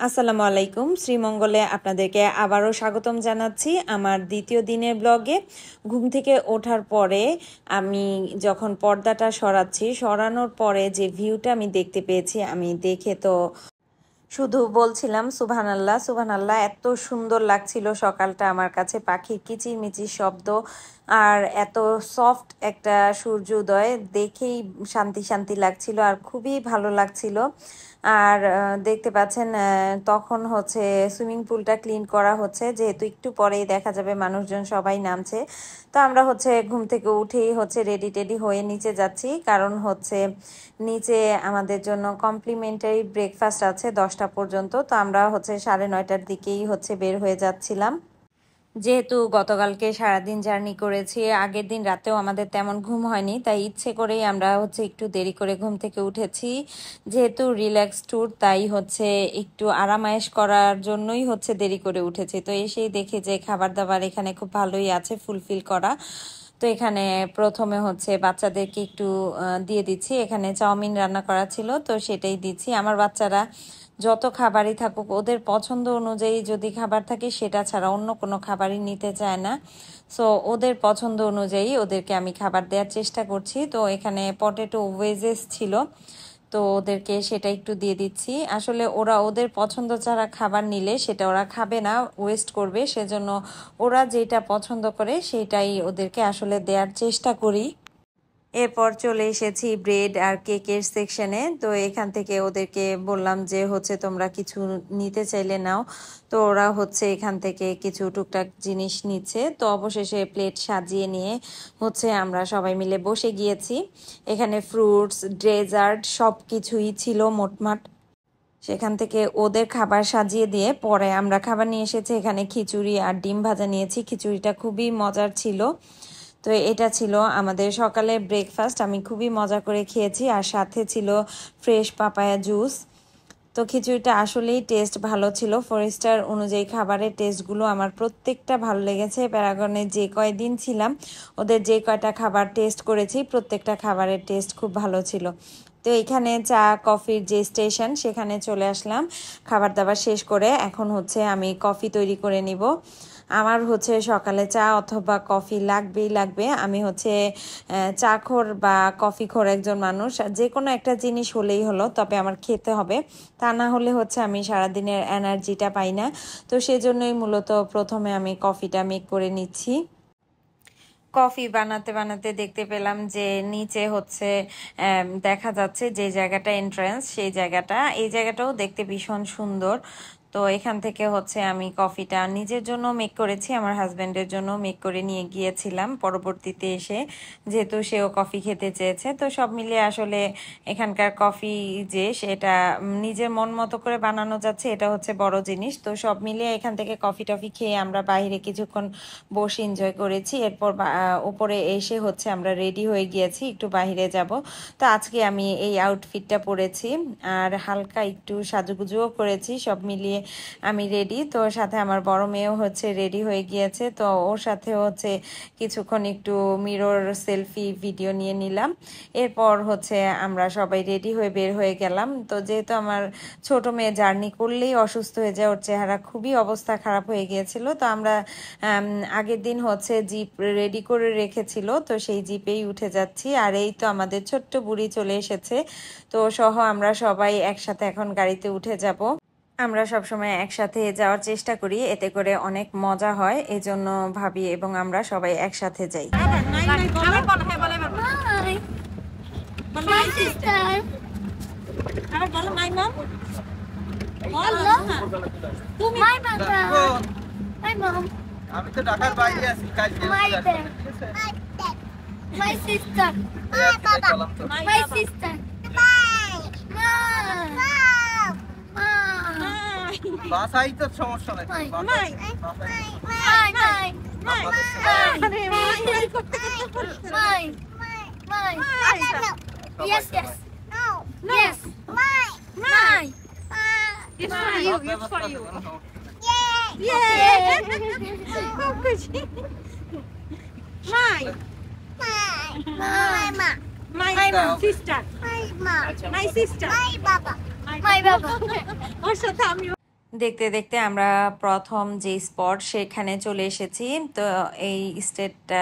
আসসালামু আলাইকুম, শ্রীমঙ্গলে আপনাদেরকে আবারও স্বাগতম জানাচ্ছি আমার দ্বিতীয় দিনের ব্লগে। ঘুম থেকে ওঠার পরে আমি যখন পর্দাটা সরানোর পরে যে ভিউটা আমি দেখতে পেয়েছি, আমি দেখে তো শুধু বলছিলাম সুবহানাল্লাহ সুবহানাল্লাহ। এত সুন্দর লাগছিল সকালটা আমার কাছে, পাখির কিচিরমিচির শব্দ আর এত সফট একটা সূর্যোদয় দেখেই শান্তি শান্তি লাগছিল আর খুবই ভালো লাগছিল। আর দেখতে পাচ্ছেন তখন হচ্ছে সুইমিং পুলটা ক্লিন করা হচ্ছে, যেহেতু একটু পরেই দেখা যাবে মানুষজন সবাই নামছে। তো আমরা হচ্ছে ঘুম থেকে উঠেই হচ্ছে রেডি টেডি হয়ে নিচে যাচ্ছি, কারণ হচ্ছে নিচে আমাদের জন্য কমপ্লিমেন্টারি ব্রেকফাস্ট আছে 10টা পর্যন্ত। তো আমরা হচ্ছে 9:30টার দিকেই হচ্ছে বের হয়ে যাচ্ছিলাম, যেহেতু গতকালকে সারাদিন জার্নি করেছি, আগের দিন রাতেও আমাদের তেমন ঘুম হয়নি, তাই ইচ্ছে করেই আমরা হচ্ছে একটু দেরি করে ঘুম থেকে উঠেছি। যেহেতু রিল্যাক্স ট্যুর, তাই হচ্ছে একটু আরামায়েশ করার জন্যই হচ্ছে দেরি করে উঠেছি। তো এসেই দেখি যে খাবার দাবার এখানে খুব ভালোই আছে, ফুলফিল করা। তো এখানে প্রথমে হচ্ছে বাচ্চাদেরকে একটু দিয়ে দিচ্ছি। এখানে চাউমিন রান্না করা ছিল, তো সেটাই দিচ্ছি। আমার বাচ্চারা যত খাবারই থাকুক, ওদের পছন্দ অনুযায়ী যদি খাবার থাকে সেটা ছাড়া অন্য কোনো খাবারই নিতে চায় না। সো ওদের পছন্দ অনুযায়ী ওদেরকে আমি খাবার দেওয়ার চেষ্টা করছি। তো এখানে পটেটো ওয়েজেস ছিল, তো ওদেরকে সেটা একটু দিয়ে দিচ্ছি। আসলে ওরা ওদের পছন্দ ছাড়া খাবার নিলে সেটা ওরা খাবে না, ওয়েস্ট করবে। সেজন্য ওরা যেটা পছন্দ করে সেটাই ওদেরকে আসলে দেওয়ার চেষ্টা করি। এরপর চলে এসেছি ব্রেড আর কেকের সেকশনে। তো এখান থেকে ওদেরকে বললাম যে হচ্ছে তোমরা কিছু নিতে চাইলে নাও। তো ওরা হচ্ছে এখান থেকে কিছু টুকটাক জিনিস নিচ্ছে। তো অবশেষে প্লেট সাজিয়ে নিয়ে হচ্ছে আমরা সবাই মিলে বসে গিয়েছি। এখানে ফ্রুটস, ডেজার্ট সব কিছুই ছিল মোটমাট। সেখান থেকে ওদের খাবার সাজিয়ে দিয়ে পরে আমরা খাবার নিয়ে এসেছি। এখানে খিচুড়ি আর ডিম ভাজা নিয়েছি। খিচুড়িটা খুবই মজার ছিল। তো এটা ছিল আমাদের সকালে ব্রেকফাস্ট, আমি খুবই মজা করে খেয়েছি। আর সাথে ছিল ফ্রেশ পাপায়া জুস। তো খিচুড়িটা আসলেই টেস্ট ভালো ছিল। 4 স্টার অনুযায়ী খাবারের টেস্টগুলো আমার প্রত্যেকটা ভালো লেগেছে। প্যারাগনে যে কয়দিন ছিলাম, ওদের যে কয়টা খাবার টেস্ট করেছি, প্রত্যেকটা খাবারের টেস্ট খুব ভালো ছিল। তো এখানে চা কফির যে স্টেশন, সেখানে চলে আসলাম খাবার দাবার শেষ করে। এখন হচ্ছে আমি কফি তৈরি করে নিব। আমার হচ্ছে সকালে চা অথবা কফি লাগবেই লাগবে। আমি হচ্ছে চাখোর বা কফিখোর একজন মানুষ। যে কোনো একটা জিনিস হলেই হলো, তবে আমার খেতে হবে। তা না হলে হচ্ছে আমি সারাদিনের এনার্জিটা পাই না। তো সেজন্যই মূলত প্রথমে আমি কফিটা মেক করে নিচ্ছি। কফি বানাতে বানাতে দেখতে পেলাম যে নিচে হচ্ছে দেখা যাচ্ছে যে জায়গাটা এন্ট্রান্স, সেই জায়গাটা, এই জায়গাটাও দেখতে ভীষণ সুন্দর। তো এখান থেকে হচ্ছে আমি কফিটা নিজের জন্য মেক করেছি, আমার হাজবেন্ডের জন্য মেক করে নিয়ে গিয়েছিলাম পরবর্তীতে এসে, যেহেতু সেও কফি খেতে চেয়েছে। তো সব মিলিয়ে আসলে এখানকার কফি যে সেটা নিজের মন মতো করে বানানো যাচ্ছে, এটা হচ্ছে বড় জিনিস। তো সব মিলিয়ে এখান থেকে কফি টফি খেয়ে আমরা বাইরে কিছুক্ষণ বসে এনজয় করেছি। এরপর উপরে এসে হচ্ছে আমরা রেডি হয়ে গিয়েছি, একটু বাইরে যাব। তো আজকে আমি এই আউটফিটটা পরেছি আর হালকা একটু সাজুগুজুও করেছি। সব মিলিয়ে আমি রেডি। তো সাথে আমার বড় মেয়েও হচ্ছে রেডি হয়ে গিয়েছে। তো ওর সাথে হচ্ছে কিছুক্ষণ একটু মিরর সেলফি ভিডিও নিয়ে নিলাম। এরপর হচ্ছে আমরা সবাই রেডি হয়ে বের হয়ে গেলাম। তো যেহেতু আমার ছোট মেয়ে জার্নি করলেই অসুস্থ হয়ে যায়, ওর চেহারা খুবই অবস্থা খারাপ হয়ে গিয়েছিল। তো আমরা আগের দিন হচ্ছে জিপ রেডি করে রেখেছিল, তো সেই জিপেই উঠে যাচ্ছি। আর এই তো আমাদের ছোট্ট বুড়ি চলে এসেছে। তো সহ আমরা সবাই একসাথে এখন গাড়িতে উঠে যাব। আমরা সবসময় একসাথে যাওয়ার চেষ্টা করি, এতে করে অনেক মজা হয়, এজন্য ভাবি এবং আমরা সবাই একসাথে যাই। আমি তো ঢাকার বাইরে আছি, কাজ my sister, my sister, বাসাই তো সমস্যা নাই। Yes, yes. No. Yes. My. It's for you. It's for you. Yay! How could she? My sister. My sister. My Baba. My Baba. ওর সাথে আমি দেখতে দেখতে আমরা প্রথম যে স্পট সেখানে চলে এসেছি। তো এই স্টেটটা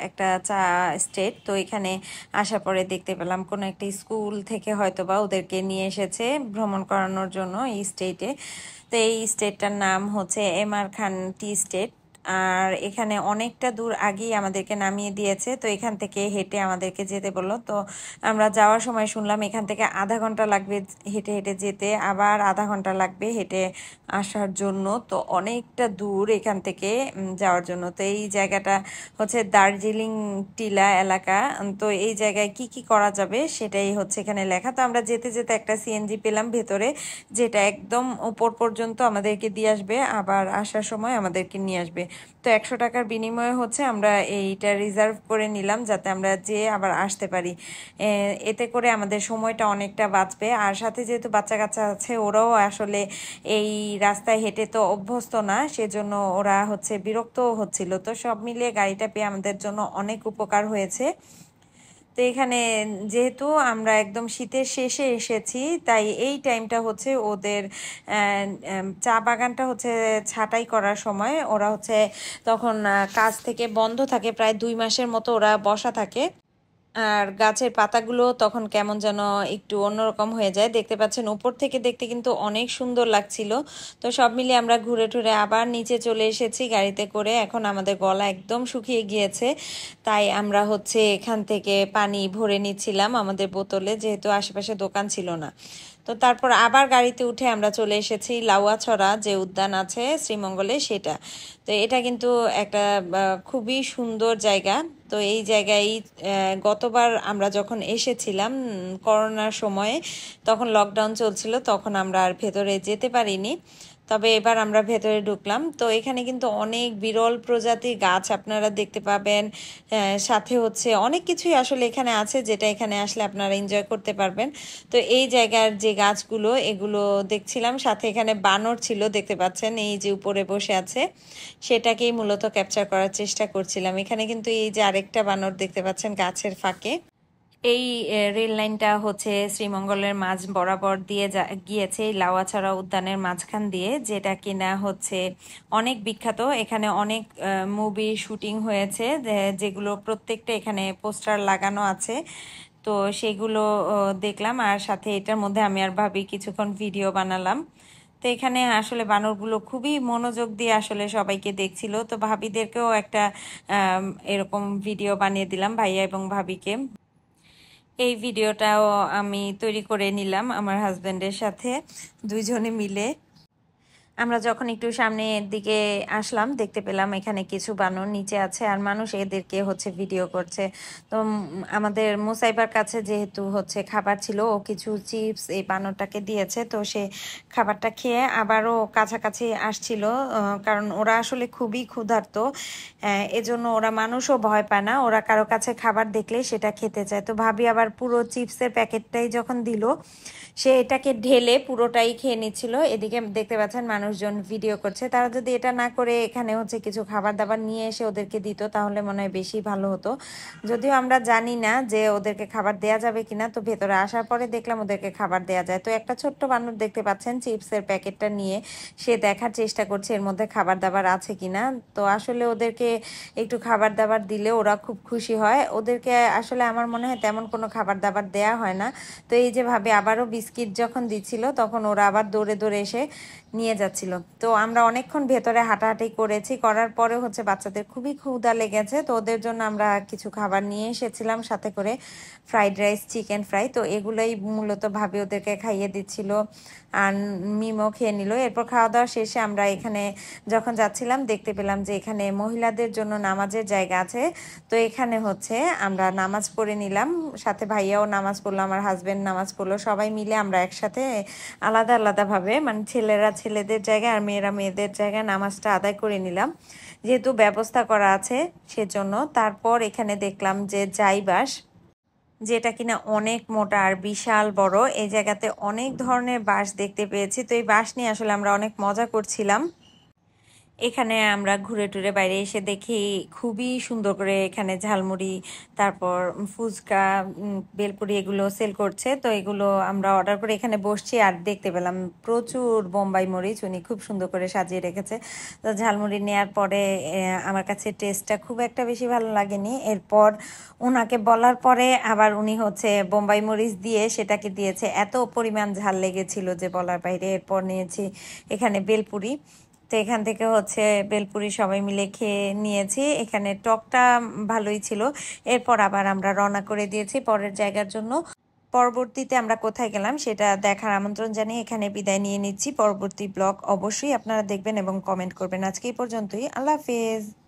একটা চা স্টেট। তো এখানে আসার পরে দেখতে পেলাম কোনো একটা স্কুল থেকে হয়তো বা ওদেরকে নিয়ে এসেছে ভ্রমণ করানোর জন্য এই স্টেটে। তো এই স্টেটটার নাম হচ্ছে এমআর খান টি স্টেট। আর এখানে অনেকটা দূর আগেই আমাদেরকে নামিয়ে দিয়েছে, তো এখান থেকে হেঁটে আমাদেরকে যেতে বললো। তো আমরা যাওয়ার সময় শুনলাম এখান থেকে আধা ঘন্টা লাগবে হেঁটে হেঁটে যেতে, আবার আধা ঘন্টা লাগবে হেঁটে আসার জন্য। তো অনেকটা দূর এখান থেকে যাওয়ার জন্য। তো এই জায়গাটা হচ্ছে দার্জিলিং টিলা এলাকা। তো এই জায়গায় কি কি করা যাবে সেটাই হচ্ছে এখানে লেখা। তো আমরা যেতে যেতে একটা সিএনজি পেলাম ভেতরে, যেটা একদম উপর পর্যন্ত আমাদেরকে দিয়ে আসবে, আবার আসার সময় আমাদেরকে নিয়ে আসবে। তো 100 টাকার বিনিময়ে হচ্ছে আমরা এইটা রিজার্ভ করে নিলাম, যাতে আমরা যেয়ে আবার আসতে পারি। এতে করে আমাদের সময়টা অনেকটা বাঁচবে। আর সাথে যেহেতু বাচ্চা কাচ্চা আছে, ওরাও আসলে এই রাস্তায় হেঁটে তো অভ্যস্ত না, সেজন্য ওরা হচ্ছে বিরক্তও হচ্ছিল। তো সব মিলিয়ে গাড়িটা পেয়ে আমাদের জন্য অনেক উপকার হয়েছে। তো এখানে যেহেতু আমরা একদম শীতের শেষে এসেছি, তাই এই টাইমটা হচ্ছে ওদের চা বাগানটা হচ্ছে ছাঁটাই করার সময়। ওরা হচ্ছে তখন কাজ থেকে বন্ধ থাকে, প্রায় 2 মাসের মতো ওরা বসা থাকে। আর গাছের পাতাগুলো তখন কেমন যেন একটু অন্যরকম হয়ে যায়। দেখতে পাচ্ছেন উপর থেকে দেখতে কিন্তু অনেক সুন্দর লাগছিল। তো সব মিলিয়ে আমরা ঘুরে টুরে আবার নিচে চলে এসেছি গাড়িতে করে। এখন আমাদের গলা একদম শুকিয়ে গিয়েছে, তাই আমরা হচ্ছে এখান থেকে পানি ভরে নিচ্ছিলাম আমাদের বোতলে, যেহেতু আশেপাশে দোকান ছিল না। তো তারপর আবার গাড়িতে উঠে আমরা চলে এসেছি লাউয়াছড়া যে উদ্যান আছে শ্রীমঙ্গলে, সেটা। তো এটা কিন্তু একটা খুবই সুন্দর জায়গা। তো এই জায়গায় গতবার আমরা যখন এসেছিলাম করোনার সময়ে, তখন লকডাউন চলছিল, তখন আমরা আর ভেতরে যেতে পারিনি। তবে এবার আমরা ভেতরে ঢুকলাম। তো এখানে কিন্তু অনেক বিরল প্রজাতির গাছ আপনারা দেখতে পাবেন। সাথে হচ্ছে অনেক কিছুই আসলে এখানে আছে, যেটা এখানে আসলে আপনারা এনজয় করতে পারবেন। তো এই জায়গার যে গাছগুলো এগুলো দেখছিলাম, সাথে এখানে বানর ছিল, দেখতে পাচ্ছেন এই যে উপরে বসে আছে, সেটাকেই মূলত ক্যাপচার করার চেষ্টা করছিলাম। এখানে কিন্তু এই যে আরেকটা বানর দেখতে পাচ্ছেন গাছের ফাঁকে। এই রেল লাইনটা হচ্ছে শ্রীমঙ্গলের মাঝ বরাবর দিয়ে গিয়েছে এই লাউয়াছড়া উদ্যানের মাঝখান দিয়ে, যেটা কিনা হচ্ছে অনেক বিখ্যাত। এখানে অনেক মুভি শুটিং হয়েছে, যেগুলো প্রত্যেকটা এখানে পোস্টার লাগানো আছে। তো সেগুলো দেখলাম, আর সাথে এটার মধ্যে আমি আর ভাবি কিছুক্ষণ ভিডিও বানালাম। তো এখানে আসলে বানরগুলো খুবই মনোযোগ দিয়ে আসলে সবাইকে দেখছিল। তো ভাবিদেরকেও একটা এরকম ভিডিও বানিয়ে দিলাম, ভাইয়া এবং ভাবিকে। এই ভিডিওটাও আমি তৈরি করে নিলাম আমার হাজবেন্ডের সাথে, দুইজনে মিলে। আমরা যখন একটু সামনের দিকে আসলাম, দেখতে পেলাম এখানে কিছু বানর নিচে আছে, আর মানুষ এদেরকে হচ্ছে ভিডিও করছে। তো আমাদের মুসাইবার কাছে যেহেতু হচ্ছে খাবার ছিল, ও কিছু চিপস এই বানরটাকে দিয়েছে। তো সে খাবারটা খেয়ে আবারও কাছাকাছি আসছিল, কারণ ওরা আসলে খুবই ক্ষুধার্ত। এজন্য ওরা মানুষও ভয় পায় না, ওরা কারো কাছে খাবার দেখলে সেটা খেতে চায়। তো ভাবি আবার পুরো চিপসের প্যাকেটটাই যখন দিল, সে এটাকে ঢেলে পুরোটাই খেয়ে নিচ্ছিল। এদিকে দেখতে পাচ্ছেন মানুষজন ভিডিও করছে। তারা যদি এটা না করে এখানে হচ্ছে কিছু খাবার দাবার নিয়ে এসে ওদেরকে দিত, তাহলে মনে হয় বেশি ভালো হতো। যদিও আমরা জানি না যে ওদেরকে খাবার দেয়া যাবে কিনা, তো ভেতরে আসার পরে দেখলাম ওদেরকে খাবার দেয়া যায়। তো একটা ছোট্ট বানর দেখতে পাচ্ছেন চিপসের প্যাকেটটা নিয়ে সে দেখার চেষ্টা করছে এর মধ্যে খাবার দাবার আছে কিনা। তো আসলে ওদেরকে একটু খাবার দাবার দিলে ওরা খুব খুশি হয়। ওদেরকে আসলে আমার মনে হয় তেমন কোনো খাবার দাবার দেয়া হয় না। তো এই যে ভাবে আবারও বিস্কিট যখন দিচ্ছিল, তখন ওরা আবার দৌড়ে দৌড়ে এসে নিয়ে যাচ্ছিল। তো আমরা অনেকক্ষণ ভেতরে হাঁটাহাঁটি করেছি, করার পরে হচ্ছে বাচ্চাদের খুবই ক্ষুধা লেগেছে। তো ওদের জন্য আমরা কিছু খাবার নিয়ে এসেছিলাম, সাথে করে ফ্রাইড রাইস, চিকেন ফ্রাই। তো এগুলোই মূলত ভাবি ওদেরকে খাইয়ে দিচ্ছিল, আর মিমও খেয়ে নিল। এরপর খাওয়া দাওয়া শেষে আমরা এখানে যখন যাচ্ছিলাম, দেখতে পেলাম যে এখানে মহিলাদের জন্য নামাজের জায়গা আছে। তো এখানে হচ্ছে আমরা নামাজ পড়ে নিলাম, সাথে ভাইয়াও নামাজ পড়লো, আমার হাজবেন্ড নামাজ পড়লো। সবাই মিলে আমরা একসাথে আলাদা আলাদাভাবে, মানে ছেলেরা ছেলেদের জায়গায় আর মেয়েরা মেয়েদের জায়গায় নামাজটা আদায় করে নিলাম, যেহেতু ব্যবস্থা করা আছে সেজন্য। তারপর এখানে দেখলাম যে জাইবাস, যেটা কিনা অনেক মোটা আর বিশাল বড়। এই জায়গাতে অনেক ধরনের বাঁশ দেখতে পেয়েছি। তো এই বাঁশ নিয়ে আসলে আমরা অনেক মজা করছিলাম। এখানে আমরা ঘুরে টুরে বাইরে এসে দেখি খুবই সুন্দর করে এখানে ঝালমুড়ি, তারপর ফুচকা, বেলপুরি এগুলো সেল করছে। তো এগুলো আমরা অর্ডার করে এখানে বসছি আর দেখতে পেলাম প্রচুর বোম্বাই মরিচ উনি খুব সুন্দর করে সাজিয়ে রেখেছে। তো ঝালমুড়ি নেওয়ার পরে আমার কাছে টেস্টটা খুব একটা বেশি ভালো লাগেনি। এরপর ওনাকে বলার পরে আবার উনি হচ্ছে বোম্বাই মরিচ দিয়ে সেটাকে দিয়েছে, এত পরিমাণ ঝাল লেগেছিল যে বলার বাইরে। এরপর নিয়েছি এখানে বেলপুরি। তো এখান থেকে হচ্ছে বেলপুরি সবাই মিলে খেয়ে নিয়েছি। এখানে টকটা ভালোই ছিল। এরপর আবার আমরা রওনা করে দিয়েছি পরের জায়গার জন্য। পরবর্তীতে আমরা কোথায় গেলাম সেটা দেখার আমন্ত্রণ জানিয়ে এখানে বিদায় নিয়ে নিচ্ছি। পরবর্তী ব্লগ অবশ্যই আপনারা দেখবেন এবং কমেন্ট করবেন। আজকে এই পর্যন্তই, আল্লাহ হাফেজ।